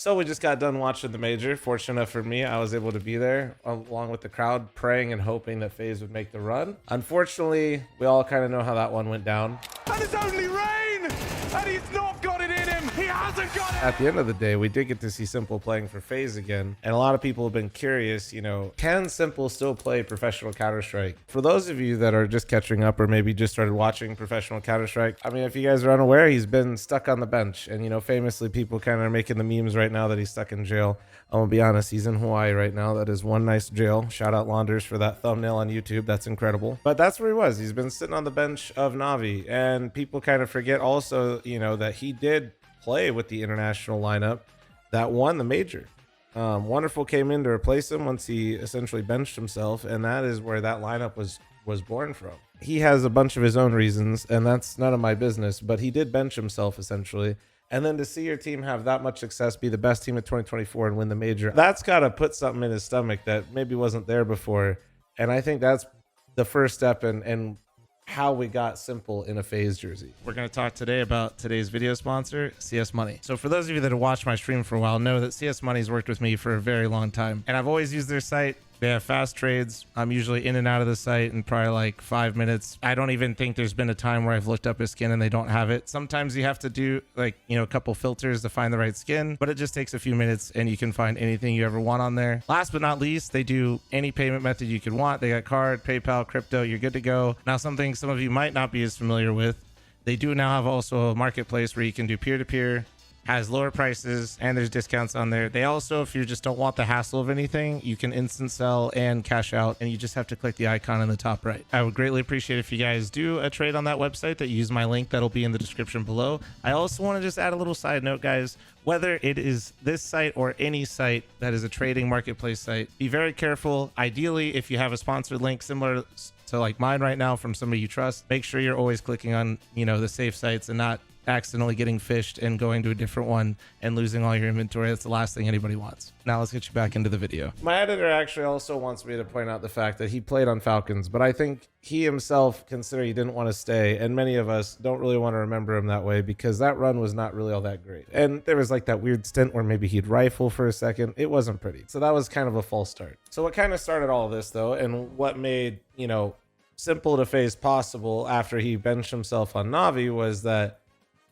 So we just got done watching the major. Fortunate enough for me, I was able to be there along with the crowd, praying and hoping that FaZe would make the run. Unfortunately, we all kind of know how that one went down. And it's only rain, and he's not got it in him. He hasn't got it. At the end of the day, we did get to see s1mple playing for FaZe again. And a lot of people have been curious, you know, can s1mple still play professional Counter-Strike? For those of you that are just catching up or maybe just started watching professional Counter-Strike, I mean, if you guys are unaware, he's been stuck on the bench. And, you know, famously, people kind of are making the memes right now that he's stuck in jail. I'm gonna be honest, he's in Hawaii right now. That is one nice jail. Shout out Launders for that thumbnail on YouTube. That's incredible. But that's where he was. He's been sitting on the bench of Navi. And people kind of forget also, you know, that he did play with the international lineup that won the major. Wonderful came in to replace him once he essentially benched himself, and that is where that lineup was born from. He has a bunch of his own reasons, and that's none of my business, but he did bench himself essentially. And then to see your team have that much success, be the best team of 2024 and win the major, that's got to put something in his stomach that maybe wasn't there before. And I think that's the first step in how we got s1mple in a FaZe jersey. We're going to talk today about today's video sponsor, cs.money. So for those of you that have watched my stream for a while, know that cs.money's worked with me for a very long time. And I've always used their site. They have fast trades. I'm usually in and out of the site in probably like 5 minutes. I don't even think there's been a time where I've looked up a skin and they don't have it. Sometimes you have to do like, you know, a couple filters to find the right skin, but it just takes a few minutes and you can find anything you ever want on there. Last but not least, they do any payment method you could want. They got card, PayPal, crypto, you're good to go. Now, something some of you might not be as familiar with, they do now have also a marketplace where you can do peer-to-peer, has lower prices, and there's discounts on there. They also, if you just don't want the hassle of anything, you can instant sell and cash out, and you just have to click the icon in the top right. I would greatly appreciate if you guys do a trade on that website, that you use my link that'll be in the description below. I also want to just add a little side note, guys. Whether it is this site or any site that is a trading marketplace site, be very careful. Ideally, if you have a sponsored link similar to like mine right now from somebody you trust, make sure you're always clicking on, you know, the safe sites and not accidentally getting fished and going to a different one and losing all your inventory. That's the last thing anybody wants. Now let's get you back into the video. My editor actually also wants me to point out the fact that he played on Falcons, but I think he himself considered he didn't want to stay, and many of us don't really want to remember him that way because that run was not really all that great. And there was like that weird stint where maybe he'd rifle for a second. It wasn't pretty. So that was kind of a false start. So what kind of started all of this though, and what made, you know, s1mple to FaZe possible after he benched himself on Navi was that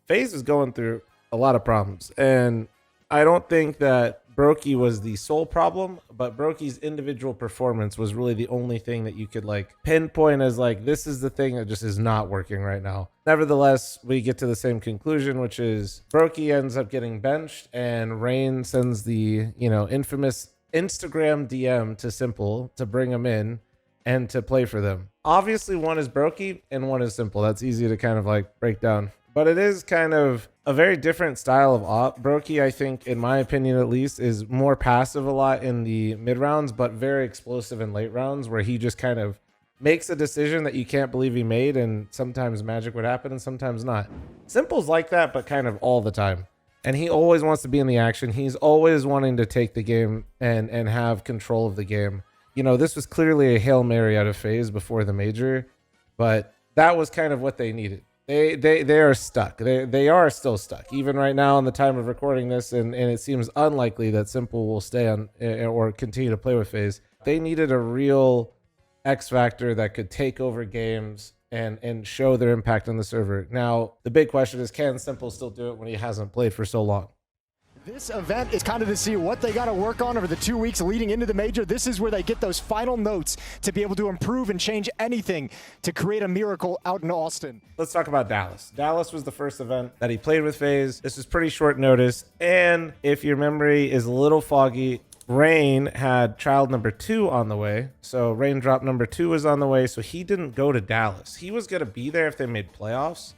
FaZe is going through a lot of problems, and I don't think that Brokey was the sole problem, but Brokey's individual performance was really the only thing that you could like pinpoint as like, this is the thing that just is not working right now. Nevertheless, we get to the same conclusion, which is Brokey ends up getting benched, and Rain sends the, you know, infamous Instagram DM to s1mple to bring him in and to play for them. Obviously, one is Brokey and one is s1mple. That's easy to kind of like break down. But it is kind of a very different style of op. Brokey, I think, in my opinion at least, is more passive a lot in the mid rounds, but very explosive in late rounds, where he just kind of makes a decision that you can't believe he made, and sometimes magic would happen and sometimes not. s1mple's like that, but kind of all the time. And he always wants to be in the action. He's always wanting to take the game and have control of the game. You know, this was clearly a Hail Mary out of FaZe before the major, but that was kind of what they needed. They are stuck. They are still stuck even right now in the time of recording this, and it seems unlikely that s1mple will stay on or continue to play with FaZe. They needed a real X factor that could take over games and show their impact on the server. Now the big question is, can s1mple still do it when he hasn't played for so long? This event is kind of to see what they got to work on over the 2 weeks leading into the major. This is where they get those final notes to be able to improve and change anything to create a miracle out in Austin. Let's talk about Dallas. Dallas was the first event that he played with FaZe. This was pretty short notice. And if your memory is a little foggy, Rain had child number 2 on the way. So raindrop number 2 was on the way. So he didn't go to Dallas. He was going to be there if they made playoffs,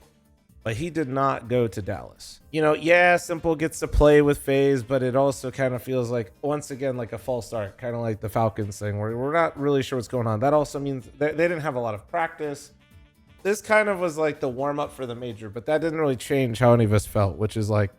but he did not go to Dallas. You know, yeah, s1mple gets to play with FaZe, but it also kind of feels like, once again, like a false start, kind of like the Falcons thing, where we're not really sure what's going on. That also means they didn't have a lot of practice. This kind of was like the warm-up for the major, but that didn't really change how any of us felt, which is like,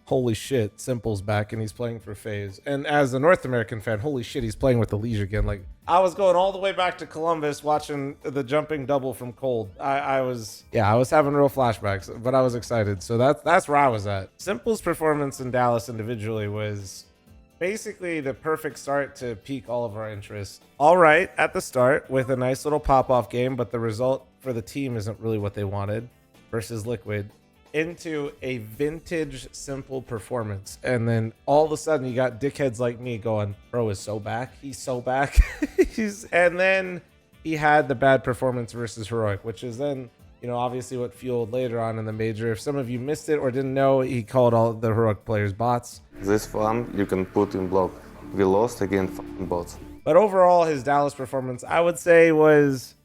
holy shit, s1mple's back and he's playing for FaZe. And as a North American fan, holy shit, he's playing with the Liege again. Like, I was going all the way back to Columbus watching the jumping double from Cold. I was having real flashbacks, but I was excited. So that's where I was at. s1mple's performance in Dallas individually was basically the perfect start to pique all of our interest. All right at the start with a nice little pop-off game, but the result for the team isn't really what they wanted versus Liquid. Into a vintage s1mple performance, and then all of a sudden you got dickheads like me going, bro is so back, he's so back. And then he had the bad performance versus Heroic, which is then, you know, obviously what fueled later on in the major. If some of you missed it or didn't know, he called all the Heroic players bots. This one you can put in block. We lost against fucking bots. But overall, his Dallas performance, I would say, was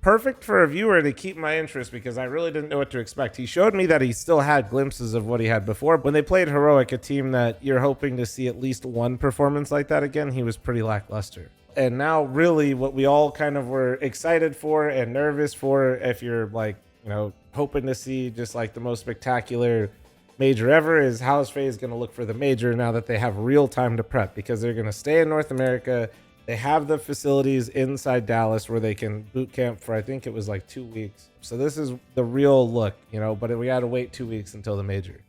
perfect for a viewer to keep my interest because I really didn't know what to expect. He showed me that he still had glimpses of what he had before. When they played Heroic, a team that you're hoping to see at least one performance like that again, he was pretty lackluster. And now really what we all kind of were excited for and nervous for, if you're like, you know, hoping to see just like the most spectacular major ever, is how is FaZe going to look for the major now that they have real time to prep, because they're going to stay in North America. They have the facilities inside Dallas where they can boot camp for, I think it was like 2 weeks. So this is the real look, you know, but we had to wait 2 weeks until the major.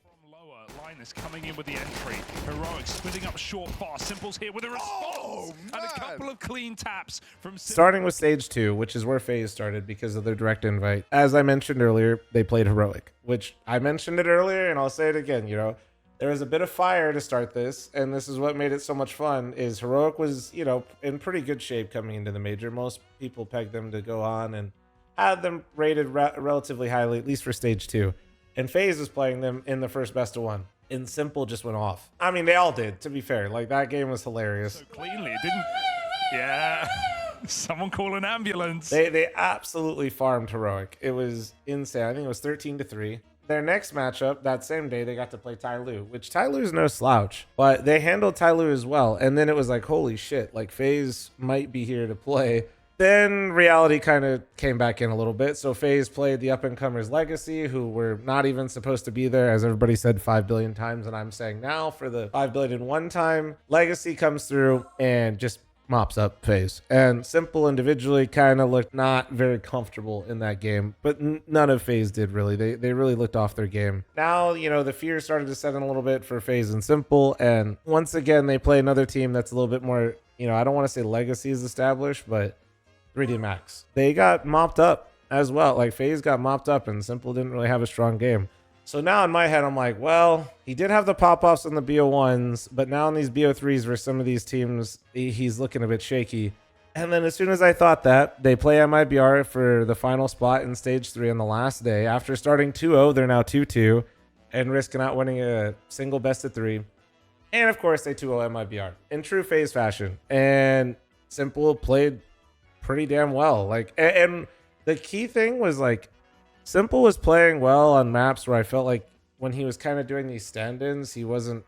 From lower, Linus coming in with the entry. Heroic splitting up short fast. s1mple's here with a response. And a couple of clean taps from s1mple. Starting with stage 2, which is where FaZe started because of their direct invite. As I mentioned earlier, they played Heroic, which I mentioned it earlier and I'll say it again, you know. There was a bit of fire to start this, and this is what made it so much fun, is Heroic was, you know, in pretty good shape coming into the major. Most people pegged them to go on and had them rated relatively highly, at least for stage 2. And FaZe was playing them in the first best of 1. And s1mple just went off. I mean, they all did, to be fair. Like, that game was hilarious. So cleanly, it didn't... Yeah. Someone call an ambulance. They absolutely farmed Heroic. It was insane. I think it was 13-3. Their next matchup, that same day, they got to play Tyloo, which Tyloo's no slouch, but they handled Tyloo as well. And then it was like, holy shit, like FaZe might be here to play. Then reality kind of came back in a little bit. So FaZe played the up-and-comers Legacy, who were not even supposed to be there, as everybody said 5 billion times. And I'm saying now for the 5 billion one time, Legacy comes through and just mops up FaZe. And s1mple individually kind of looked not very comfortable in that game, but none of FaZe did really. They really looked off their game. Now, you know, the fear started to set in a little bit for FaZe and s1mple, and once again they play another team that's a little bit more, you know, I don't want to say Legacy is established, but 3D Max. They got mopped up as well. Like FaZe got mopped up and s1mple didn't really have a strong game. So now in my head, I'm like, well, he did have the pop-offs on the BO1s, but now in these BO3s where some of these teams, he's looking a bit shaky. And then as soon as I thought that, they play MIBR for the final spot in stage 3 on the last day. After starting 2-0, they're now 2-2 and risking out winning a single best of 3. And of course, they 2-0 MIBR in true FaZe fashion. And s1mple played pretty damn well. Like, and the key thing was like, s1mple was playing well on maps where I felt like when he was kind of doing these stand-ins, he wasn't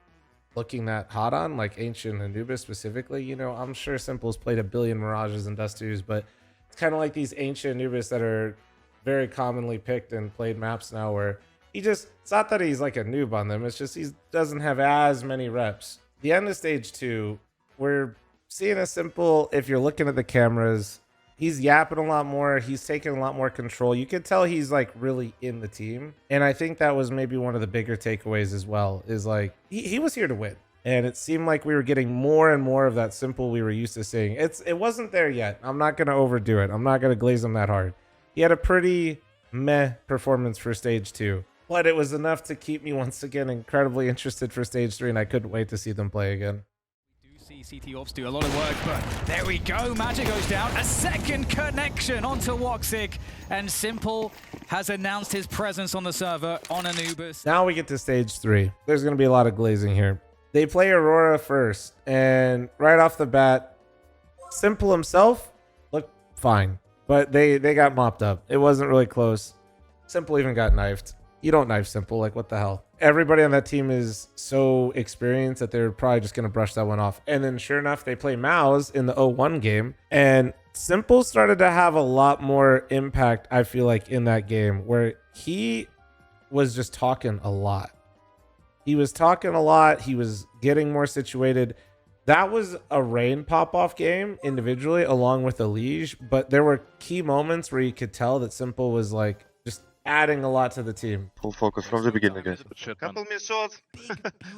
looking that hot on, like Ancient Anubis specifically. You know, I'm sure s1mple's played a billion Mirages and Dust 2s, but it's kind of like these Ancient Anubis that are very commonly picked and played maps now where it's not that he's like a noob on them, it's just he doesn't have as many reps. The end of stage 2, we're seeing a s1mple, if you're looking at the cameras, he's yapping a lot more. He's taking a lot more control. You could tell he's like really in the team. And I think that was maybe one of the bigger takeaways as well, is like he was here to win. And it seemed like we were getting more and more of that s1mple we were used to seeing. It wasn't there yet. I'm not going to overdo it. I'm not going to glaze him that hard. He had a pretty meh performance for stage 2, but it was enough to keep me once again incredibly interested for stage 3. And I couldn't wait to see them play again. CT Ops do a lot of work, but there we go. Magic goes down. A second connection onto Woxic, and s1mple has announced his presence on the server on Anubis. Now we get to stage 3. There's going to be a lot of glazing here. They play Aurora first, and right off the bat, s1mple himself looked fine, but they got mopped up. It wasn't really close. s1mple even got knifed. You don't knife s1mple, like what the hell? Everybody on that team is so experienced that they're probably just going to brush that one off. And then sure enough, they play Maus in the 0-1 game. And s1mple started to have a lot more impact, I feel like, in that game, where he was just talking a lot. He was talking a lot. He was getting more situated. That was a Rain pop-off game individually along with Elige, but there were key moments where you could tell that s1mple was like just adding a lot to the team. Full focus from the beginning, guys. Couple missed shots.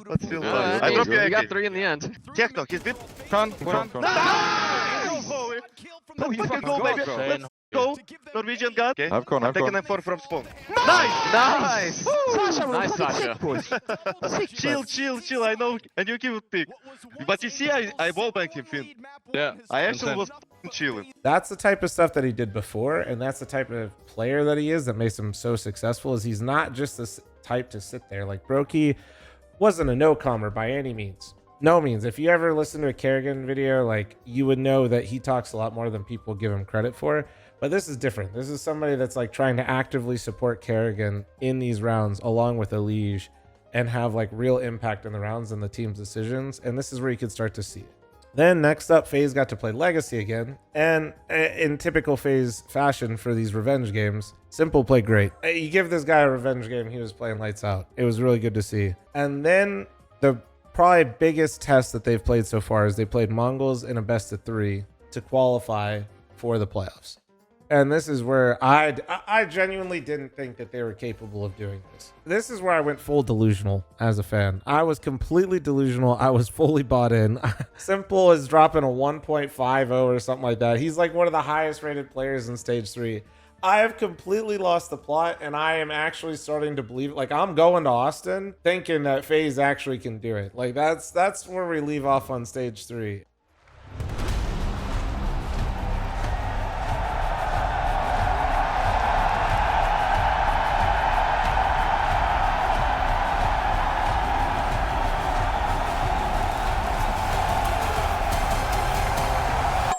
Let's feel Yeah, I drop you we got AK. 3 in the end. Techno, he's bit. Con. Nice! No, you can go, baby. Let's go. Norwegian god. Okay. I've gone. Taking M4 from spawn. Nice! Nice! Sasha, Nice, Sasha. Chill. I know. And you give it pick. But you see, I wallbanged him, Finn. Yeah. I actually was chilling. That's the type of stuff that he did before, and that's the type of player that he is that makes him so successful. Is he's not just this type to sit there. Like Brokey wasn't a no-comer by any means. No means. If you ever listen to a Kerrigan video, like you would know that he talks a lot more than people give him credit for. But this is different. This is somebody that's like trying to actively support Kerrigan in these rounds along with Elige and have like real impact in the rounds and the team's decisions. And this is where you could start to see it. Then next up, FaZe got to play Legacy again. And in typical FaZe fashion for these revenge games, s1mple played great. You give this guy a revenge game, he was playing lights out. It was really good to see. And then the probably biggest test that they've played so far is they played Mongols in a best of 3 to qualify for the playoffs. And this is where I genuinely didn't think that they were capable of doing this. This is where I went full delusional as a fan. I was completely delusional. I was fully bought in. s1mple is dropping a 1.50 or something like that. He's like one of the highest rated players in stage 3. I have completely lost the plot, and I am actually starting to believe it. Like, I'm going to Austin thinking that FaZe actually can do it. Like, that's where we leave off on stage 3.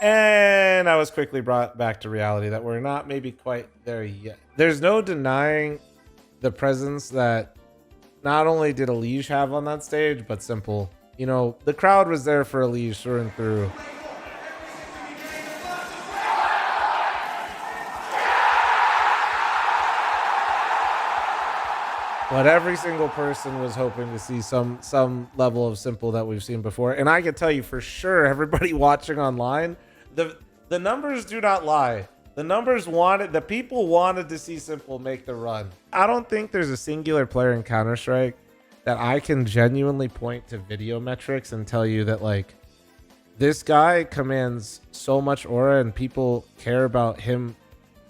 And I was quickly brought back to reality that we're not maybe quite there yet. There's no denying the presence that not only did Elige have on that stage, but s1mple. You know, the crowd was there for Elige through and through. But every single person was hoping to see some level of s1mple that we've seen before. And I can tell you for sure, everybody watching online, the numbers do not lie. The people wanted to see s1mple make the run. I don't think there's a singular player in Counter-Strike that I can genuinely point to video metrics and tell you that like this guy commands so much aura and people care about him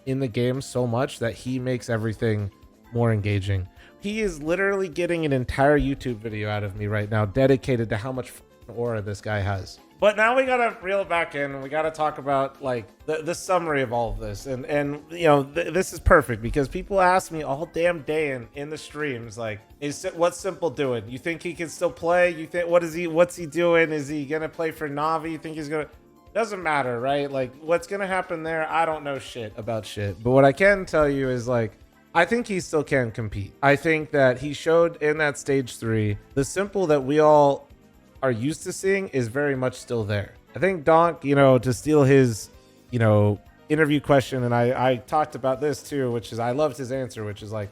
in the game so much that he makes everything more engaging. He is literally getting an entire YouTube video out of me right now dedicated to how much aura this guy has. But now we gotta reel it back in and we gotta talk about like the summary of all of this. And you know, this is perfect because people ask me all damn day in the streams, like, what's s1mple doing? You think he can still play? You think, what's he doing? Is he gonna play for Navi? You think he's gonna, doesn't matter, right? Like what's gonna happen there? I don't know shit about shit. But what I can tell you is like, I think he still can compete. I think that he showed in that stage 3, the s1mple that we all are used to seeing is very much still there. I think Donk, you know, to steal his, you know, interview question, and I talked about this too, which is I loved his answer, which is like,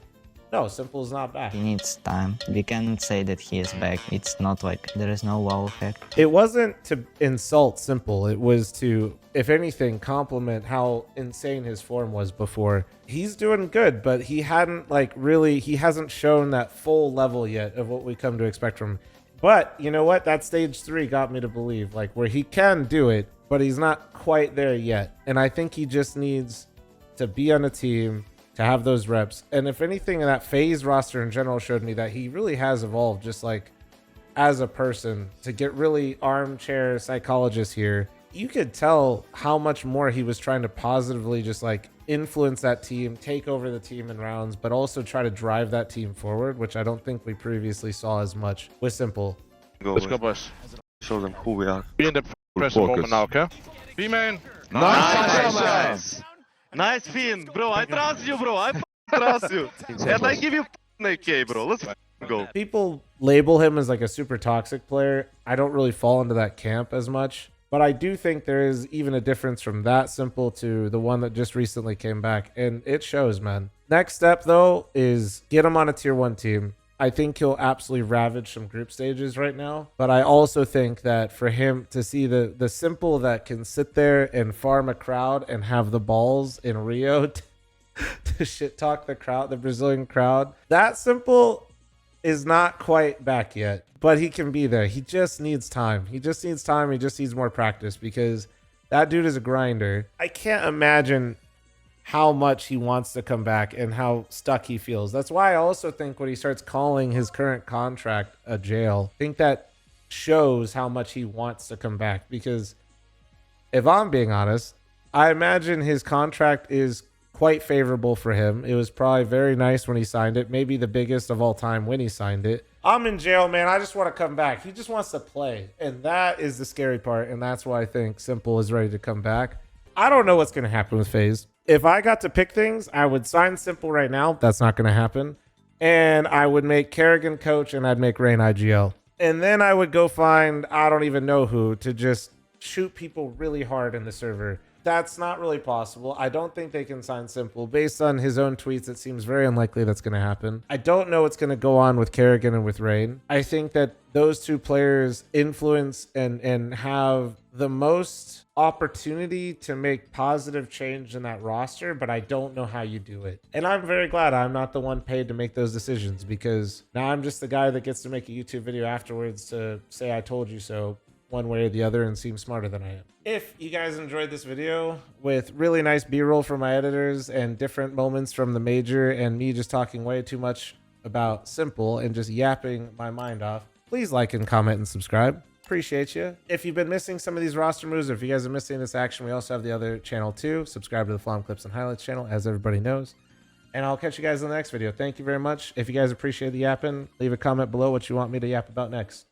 no, s1mple's not back. He needs time. We cannot say that he is back. It's not like there is no wow effect. It wasn't to insult s1mple. It was to, if anything, compliment how insane his form was before. He's doing good, but he hadn't like really, he hasn't shown that full level yet of what we come to expect from him. But you know what? That stage 3 got me to believe like where he can do it, but he's not quite there yet. And I think he just needs to be on a team, to have those reps. And if anything, that FaZe roster in general showed me that he really has evolved just like as a person, to get really armchair psychologist here. You could tell how much more he was trying to positively just like influence that team, take over the team in rounds, but also try to drive that team forward, which I don't think we previously saw as much with s1mple. Let's go, boys. Show them who we are. Be in the present moment now, okay? Be main. Nice. Nice, Finn. Bro, I trust you, bro. I trust you. And I give you AK, bro. Let's go. People label him as like a super toxic player. I don't really fall into that camp as much. But I do think there is even a difference from that s1mple to the one that just recently came back. And it shows, man. Next step, though, is get him on a tier 1 team. I think he'll absolutely ravage some group stages right now. But I also think that for him to see the s1mple that can sit there and farm a crowd and have the balls in Rio to shit talk the crowd, the Brazilian crowd, that s1mple is not quite back yet, but he can be there. He just needs time. He just needs time. He just needs more practice because that dude is a grinder. I can't imagine how much he wants to come back and how stuck he feels. That's why I also think when he starts calling his current contract a jail, I think that shows how much he wants to come back. Because if I'm being honest, I imagine his contract is quite favorable for him. It was probably very nice when he signed it, maybe the biggest of all time when he signed it. I'm in jail, man. I just want to come back. He just wants to play. And that is the scary part. And that's why I think s1mple is ready to come back. I don't know what's going to happen with FaZe. If I got to pick things, I would sign s1mple right now. That's not going to happen. And I would make Kerrigan coach and I'd make Rain IGL. And then I would go find, I don't even know who, to just shoot people really hard in the server. That's not really possible. I don't think they can sign s1mple. Based on his own tweets, it seems very unlikely that's going to happen. I don't know what's going to go on with Kerrigan and with Rain. I think that those two players influence and have the most opportunity to make positive change in that roster, but I don't know how you do it. And I'm very glad I'm not the one paid to make those decisions, because now I'm just the guy that gets to make a YouTube video afterwards to say I told you so one way or the other and seem smarter than I am. If you guys enjoyed this video with really nice b-roll from my editors and different moments from the major and me just talking way too much about s1mple and just yapping my mind off, please like and comment and subscribe. Appreciate you. If you've been missing some of these roster moves, or if you guys are missing this action, we also have the other channel too. Subscribe to the Flom Clips and Highlights channel, as everybody knows. And I'll catch you guys in the next video. Thank you very much. If you guys appreciate the yapping, leave a comment below what you want me to yap about next.